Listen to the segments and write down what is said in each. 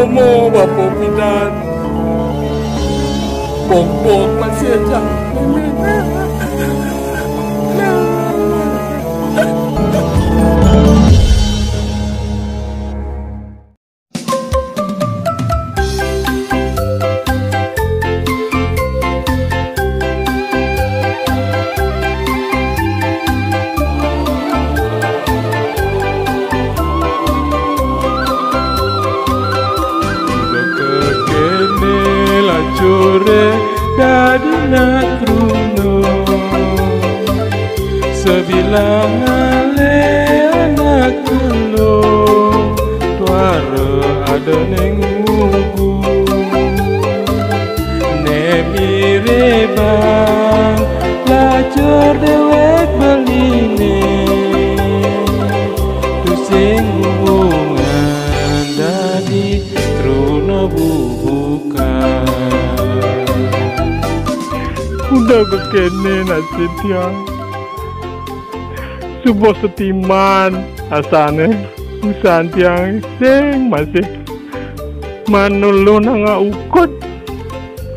mo bapo pidan. Bok masih aja. Dadina kruno sebilang ale anak lo tuara ada neng mugu ne mireba lacur dewek beline tu sing hubungan dadi kruno bubukan. Udah kekene nasib tiang subuh setiman asane usahan tiang sing masih manulu nanga ukut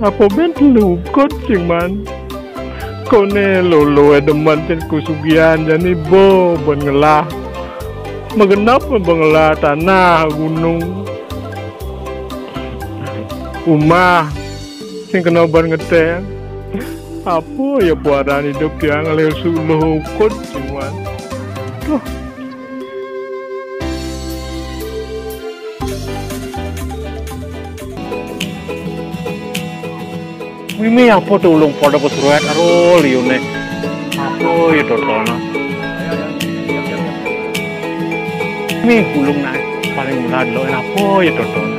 apa ben ukut sing man kone lolo edeman ten kusugian jani bo bengelah magenap bengelah tanah gunung umah sing kena ban ngeteng. Apa ya buaran hidup yang lel suluh ukut cuman. Tuh. Wimi apa tuh ulung pada pesuruhan arol yune. Apa ya totono. Mi ulung naik paling mulad lo apa ya totono.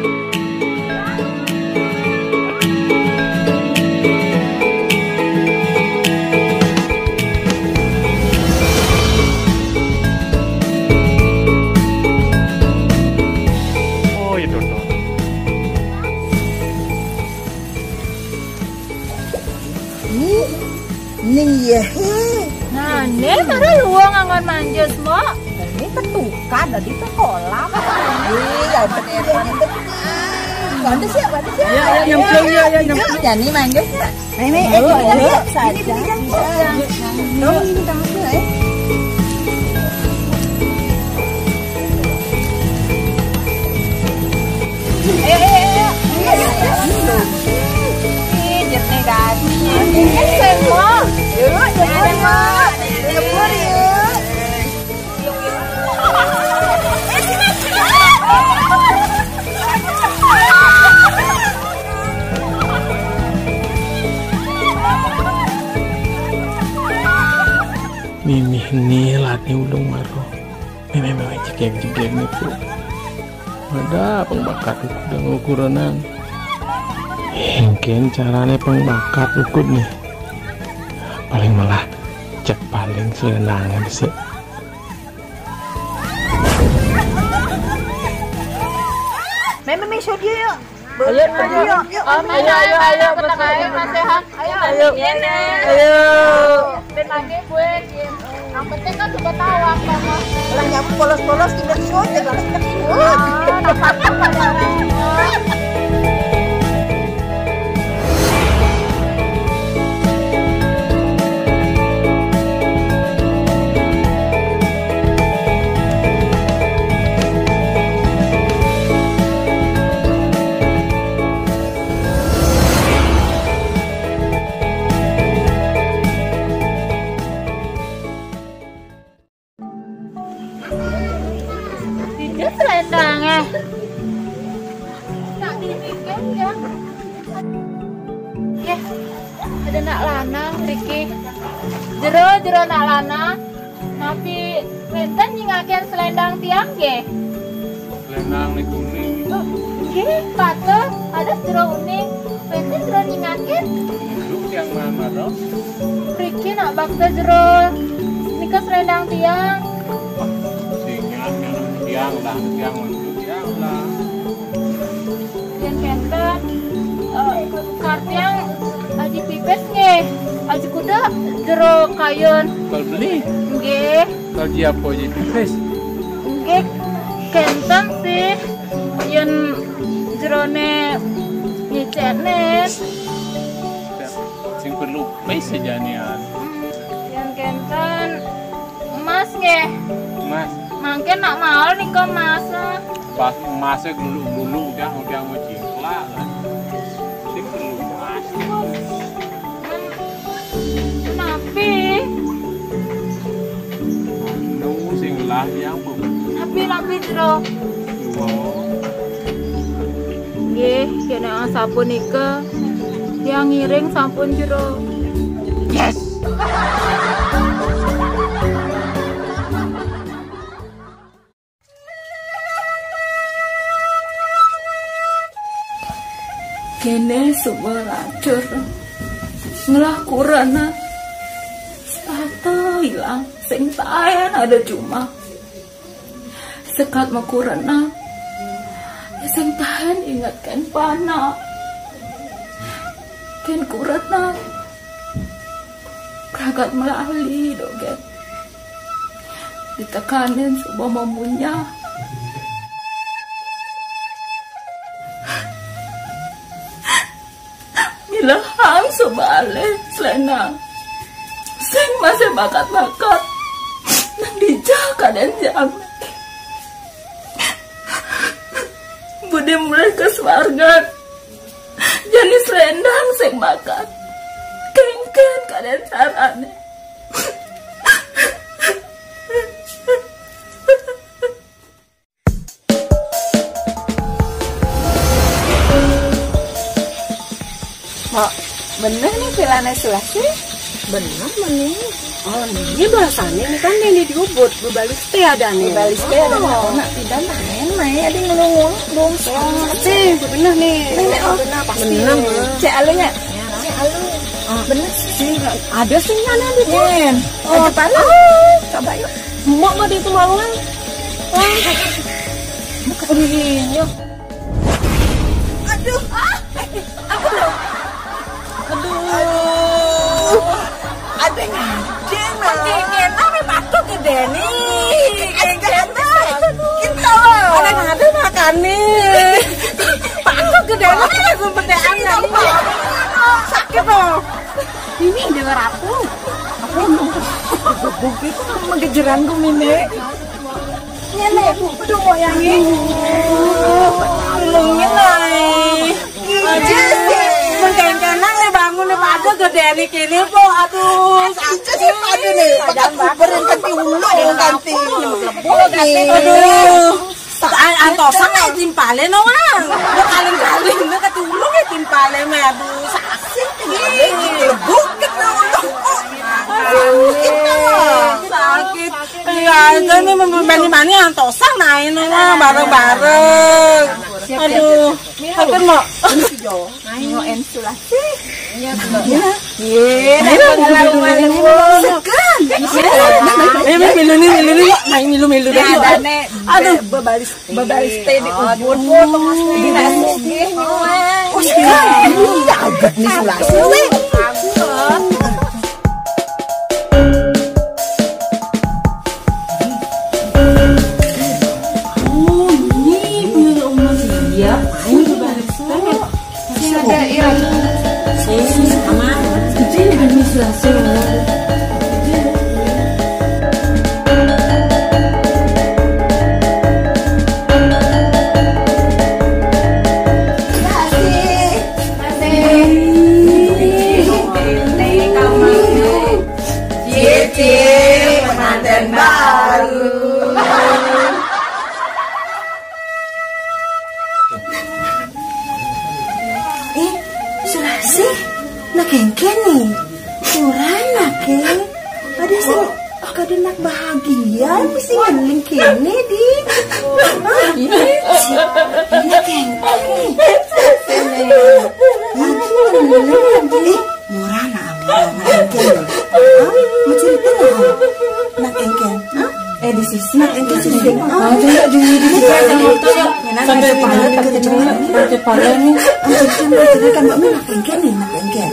Nih ya. Nah, nih ada luang angan manja semua. Ini ketukan dari sekolah. Iya, bener bener. Bantu sih, bantu sih. Ya, nyemplung ya, nyemplung. Jadi manja. Ini saja. Dong ini kamu tuh ya. Semua. Mimih nih latih ulung maro. Memang jegem nih pun. Ada pengbakat udah ngukuranan. Mungkin caranya pengbakat ukut nih paling malah cek paling selenangan sih. Memang show dia yuk. Ayo, Masehan. Ayo. Dan lagi gue yang penting kan suka tawa sama. Orang nyamuk polos-polos tinggal show aja kalau selendangnya. Tak dibikin ya. Ya, ada nak lanang Riki. Jero nak lanang. Tapi Wenten nyingakin selendang tiang ge. Selendang nih kuning. Ge, patut ada jero uning. Wenten jero nyingakin. Lu yang mana dong? Riki nak bakta jero. Nikah selendang tiang. Singan yang tiang lah. Yang kenten kartiang aji pipes nge. Aji kuda jero kayun. Kalau beli, Nggih. kalau dia apa jadi pipes? Nggih, kenten sih yen jerone nyecenen. Sing perlu pes sejanian. Yang kenten emas nggih. Mas, Mangke nak mahal nih kok mas. pas masnya dulu udah mau jingklak kan. Sing perlu mas. Kenapa? Nunggu sing lah yang Napi jero. wow. Nggih, kena sampun nika. Yang ngiring sampun jero. Yes. Kene semua racur ngelakurana satu hilang sing tayan ada cuma sekat makurana sing tahan ingatkan pana ken kurana kagat melalui doget ditekanin sebuah mamunya Ilahang sebalik selena sing masih bakat-bakat nang dijak dan jam budi mereka swarga jenis selendang sing bakat kengken kadang carane Mak, bener nih pilane Sulasi? benar mending Oh, ini bahasanya ini kan yang diubut, bebalis teh ada nih. balis teh ada nak tidak main ada ngulung dong Cih, bener nih. benar pasti cek alunya cek alu bener sih Ada sih mana di Jen depan coba yuk Mak mau ditulangan. Begini. aduh ada ngajeng ngajeng tapi batuk gede nih ngajeng kita ada makan nih batuk gede nih kebedean sakit loh Ini dengar aku. begitu mengejeran gue mine nenek udah mau yang ini tolongin aja sih mengkenang nih bangun nih pada gede nih kini po aduh aja sih pada nih pada kuberin ganti ulu ganti aduh antosan nih timpale no bang lo kaleng-kaleng lo ketulu nih timpale mah aduh sakit nih lebuk gitu sakit aja nih membeli antosan naik nih bareng-bareng aduh sakit mau mau Sulasi iya milu deh aduh bebalis teh di ubun di nasi iya agak nih Sulasi pengantin baru Sulasi nak kengken nih kurang nak ada sih kada nak bahagia mesti ngeling kene di iya kengken murah nak kengken mau cerita nak kengken di sisi nak kengken cerita tidak di sampai kepala nih ceritakan mbak nak kengken nih nak kengken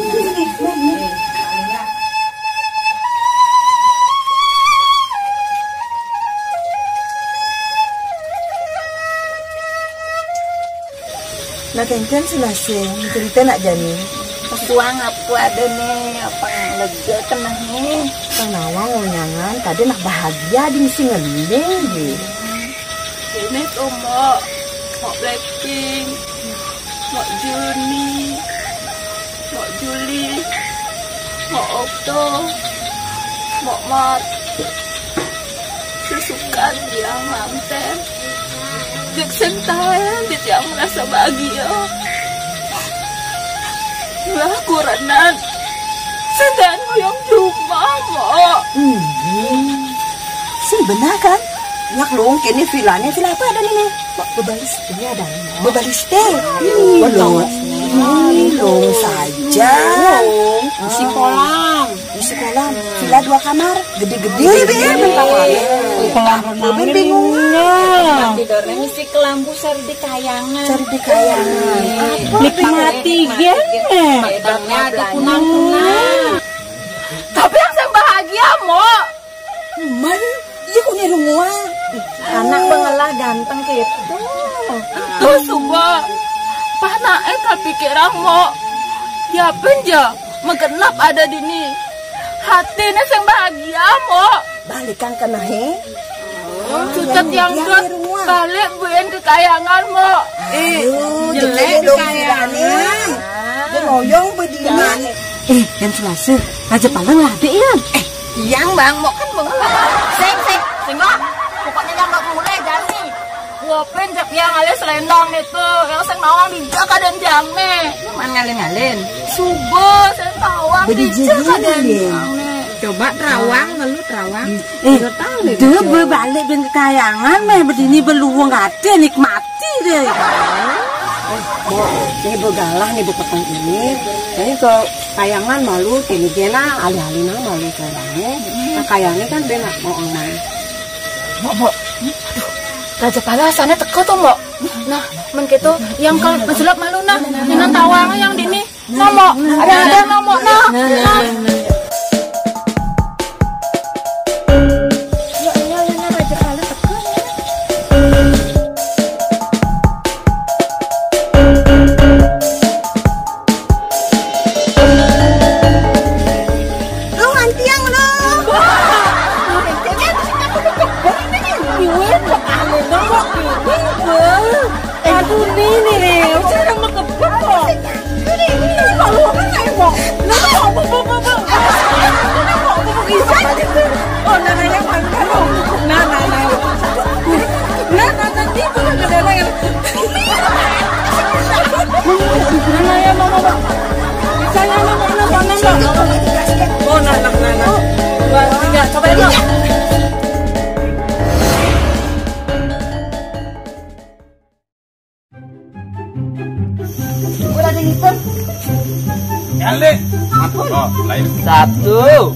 Nak engken selesai cerita nak jani. Kuang apa ada nih, apa lega kena nih. Kang Nawang nyangan tadi nak bahagia di misi ngeling deh. Ini tuh mau Blackpink, mau Juni, mau Juli, mau Okto, mau Mart. Sesukaan yang manten. Jek sentayan dia merasa bahagia. Lah kuranan sedang yang rumah mo. Sebenar kan? Nyak lung kini villa apa ada nih? Bebalis teh ada. Bebalis teh. Lung saja. Isi kolam. Isi kolam. Villa 2 kamar, gede-gede bentar Kolam renang bingung. Tidurnya mesti ke lampu cari di kayangan. Nikmati gen. Bedangnya ada kunang-kunang. Tapi yang saya bahagia mo. Man, iya kok nih rumah. Anak bengelah ganteng gitu. Tuh semua. Panae kepikiran mo. Ya penja menggenap ada di ni. Hatinya yang bahagia mo. Balikan ke nahe. Cutet yang dot balik buin ke kayangan mo. Jelek kayangan. Dia ngoyong berdiri. Yang selasa aja paling lah deh ya. Yang bang mau kan bengelah. Sing lah. Pokoknya yang gak mulai jani. Gua penjak yang alih selendang itu. Yang sing nawang dijaga dan jame. Man ngalin-ngalin. Subuh saya tawang dijaga dan jame. Coba terawang lalu terawang. Dia berbalik dan kekayangan meh berdini beluang ada nikmati deh. Ini begalah nih petang ini. Jadi ke kayangan malu kini kena alih-alihnya malu sayangnya. Nah kayangnya kan benak mau online. Mbok. Raja Pala sana teko tuh, Mbok. Nah, men gitu yang kalau menjelap malu nah. Yang tawang yang dini. Nomok. Ada nomok nah. Raja Pala teko. Lu antiang lu. Aduh nih, cara mau kebun kok. Ini kalau apa nggak mau? Oh, nananya mana lo? Nana nanti tuh ada yang. Nana mama. Saya mana? Oh, Nana. Wah, tinggal coba dulu. Ale, oh, lain. 1, 2,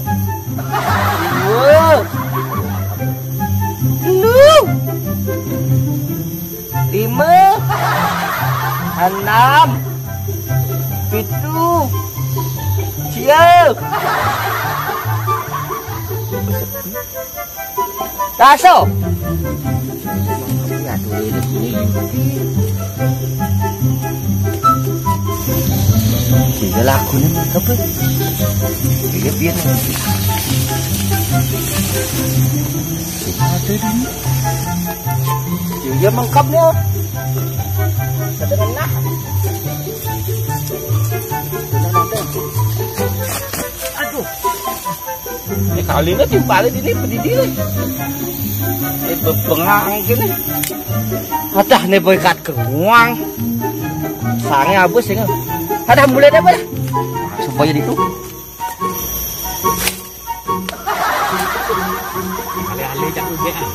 5, 6, 7, 9, 10. Sige laku na kapag. Sige biar na. Ada din. Sige mangkap niya. Kadang na. Aduh. Kali na timpalin ini pedidiri. Bengang gini. Adah nih boykat keruang. Sangnya abus ya. Ada mulai dah pada. Supaya itu. Ale-ale jak uge ah.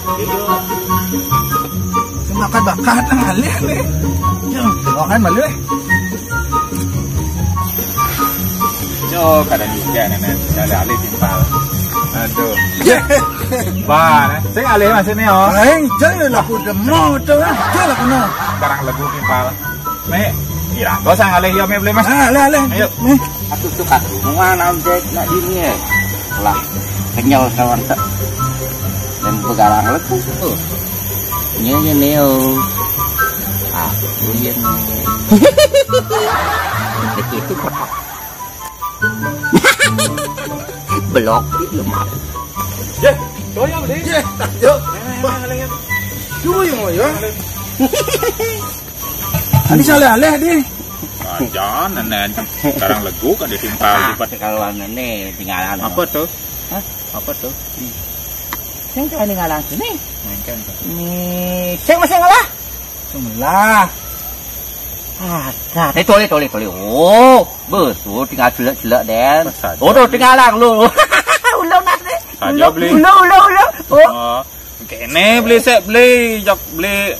Semakan bakat ale. Yo, tengokan malu eh. Yo, kadang juga nenek. Ale timpal. Aduh. Bah, sing ale masih ni oh. Jangan laku demo tu lah. Jangan laku no. Sekarang lagu timpal. Mek. Iya, gak usah ngalih ya boleh mas. Ale. Ayo. Aku tuh kat rumah nanti nak ini ya. Lah, kenyal kawan tak. Dan pegarang lepas tu. Ini neo. Iya. Itu kotak. Blok itu mah. Ya, doyong deh. Ya, yuk. Yuk, ya. Ani saleh-aleh deh. Jangan nenek sekarang legu kan ditimpal lipat Kalau nenek tinggalan. apa tuh? Hah? Apa tuh? Saya kan tinggalan sini. Mainkan tuh. Nih, saya masih ngalah. Semula. Nah, toleh. Oh, betul tinggal jelek-jelek Den. Masa aja? Oh, tuh tinggalan lu. Ulang nanti. Saja beli. Ulang. Oh. Oh, kene beli sek beli, jok beli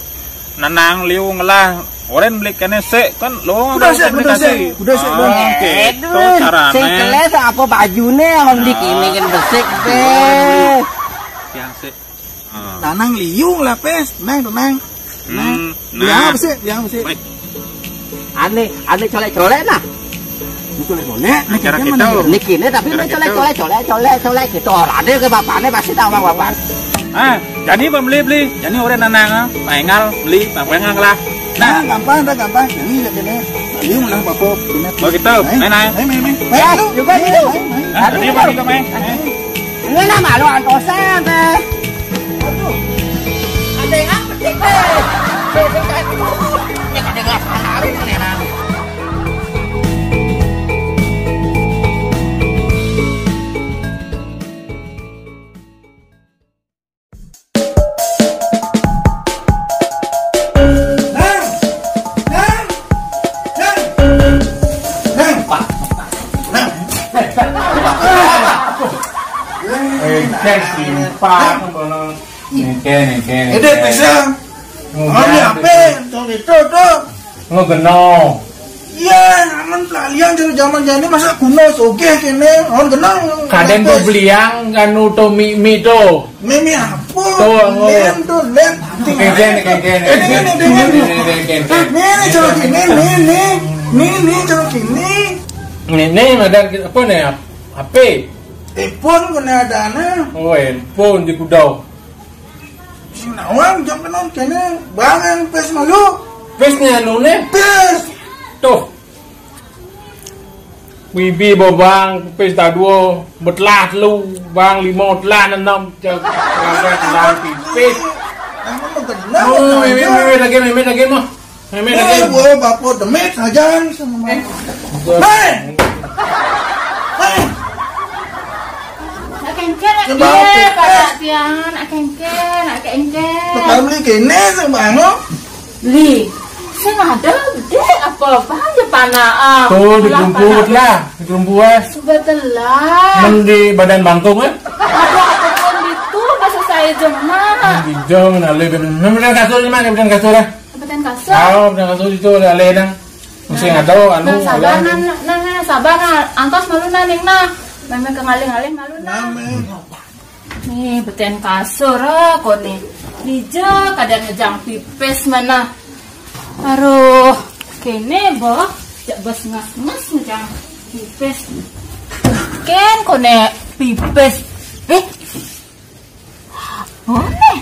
nanang liu ngelah. Orang beli kene sek kan lo Udah sek. Oke, itu caranya. Sing keles apa bajune orang dikini kan besik deh. Yang sek. Nanang liung lah pes, nang. Biang apa sih? Baik. Ane colek-colek nah. Colek-colek. Cara kita. Nikine tapi colek gitu. Orangnya ke bapaknya pasti tahu bapak. Jadi beli. Jadi orang nanang, pengal beli, pengal lah. Nah, gampang. Ini ya kene. Liung lah bapak. Begitu, main. Ya, juga gitu. Tadi apa juga main? Ini nama lu antosan deh. Ada yang apa sih deh? Ini kadang nggak salah ini nah. Ede pisang. Ani apa? Tong itu tuh. Ngegeno. Iya, namun pelalian dari zaman jani masa kuno oke kene. On genang. Kadang tuh beliang kanu to mie to. Mimi apa? Tuh, tuh, len. Kengken. Ini coba gini, ini coba gini. Ini ada apa nih? HP. Telepon kena dana. Oh, handphone di kudau. Sinawang jam penon kene bangan pes malu. Pesnya nune. Pes. Tuh. Wibi bobang pes tadua betlah lu bang 5 telah 6 cak kadang pipis. Namun lo kena. Oh, meme lagi mah. Meme lagi. Gua bapak demit aja sama. Hei. Kengken pada tiang, kengken. Tukang beli kene sembango. Li, saya nggak ada gede apa aja panah. Tuh dikumpul lah, Sebetulnya. Di badan bangkong kan? Apapun itu masa saya jemah. Bijong na le bedan kasur di mana bedan kasur ah? Bedan kasur. Bedan kasur itu le nang. Mesti ngado anu. Sabar antos malu ning nah. Memang kengaling-aling malu nah. Nih beten kasur kok nih. Dija kadang ngejang pipes mana. Aduh, kene boh, jak bos ngas ngejang pipes. Ken kone pipes. Boleh.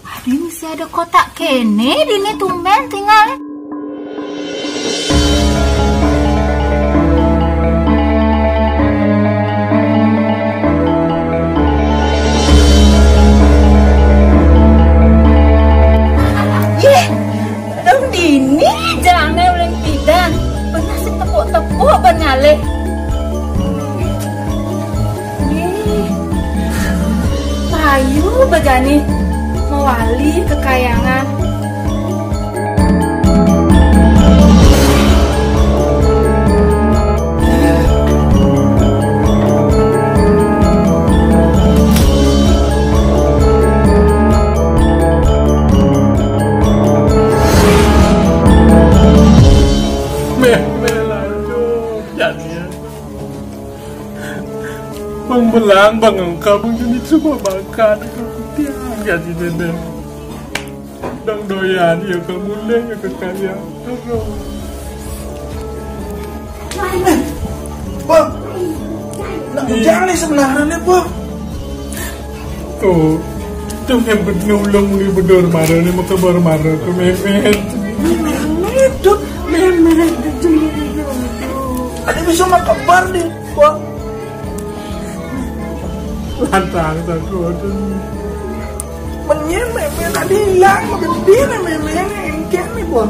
Adi mesti ada kotak kene dini tumben tinggal. Tepuk bengalih. Payu bejani mewali kekayangan. Bang belang, bang engkau pun jadi semua makan tiang jadi nenek. Dang doyan ya kamu le ya kekayaan. Bang, nak jangan nih sebenarnya bang. Tuh yang bernulung ni berdor marah ni maka baru marah tu memet. bisa makan bar nih, Pak. Lantang takut. Menyen meme tadi hilang, gede nih meme ini engkek nih, Pak.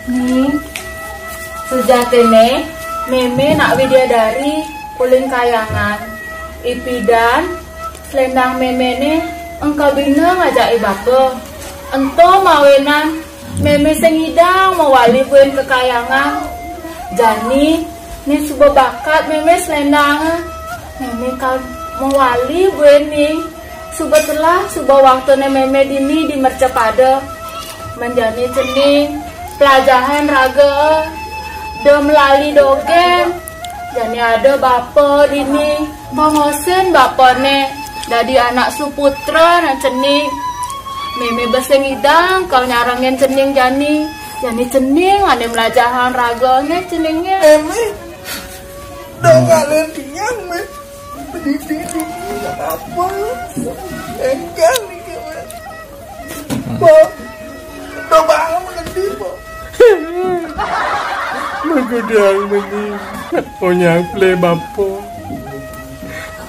Nih, sejatene meme nak widadari kuling kayangan. Ipidan, selendang meme ne engkau bina ngajak ibako. Ento mawenan meme sengidang mawali buen kekayangan. Jani ni subuh bakat meme selendang. Meme kau mawali buen ni subuh telah subuh waktu ne meme dini di mercepada. Menjani cening pelajaran raga. Do melali dogeng. Jani ada bapa dini pengosen bapane jadi anak suputra na cening. Meme beseng idang kau nyarangin cening jani cening ane melajahan raganya ceningnya. Meme dong kalian diam me berdiri apa engkau nih keme Pak. Dong bangun mengerti, Pak. Magudang meni. Onyang play bapo.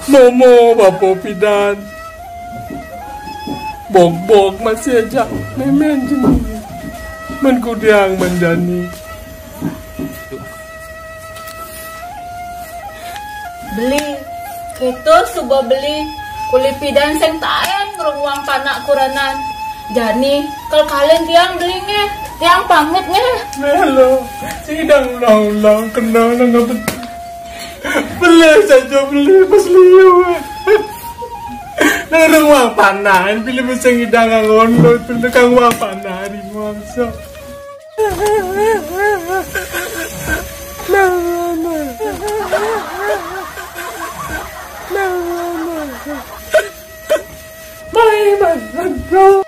Momo bapo pidan. Bog-bog masih aja memen jenis. Mengudang menjani. Beli itu subuh beli kulit pidan sing taen ruang panak kuranan. Jani kalau kalian tiang belinya tiang pamitnya. Halo, sidang ulang-ulang kenal nggak betul. Beli saja beli pas liu. Nang ruang panah, pilih beseng hidang ngono tu kang ruang panah di mangsa. Bye bye bro.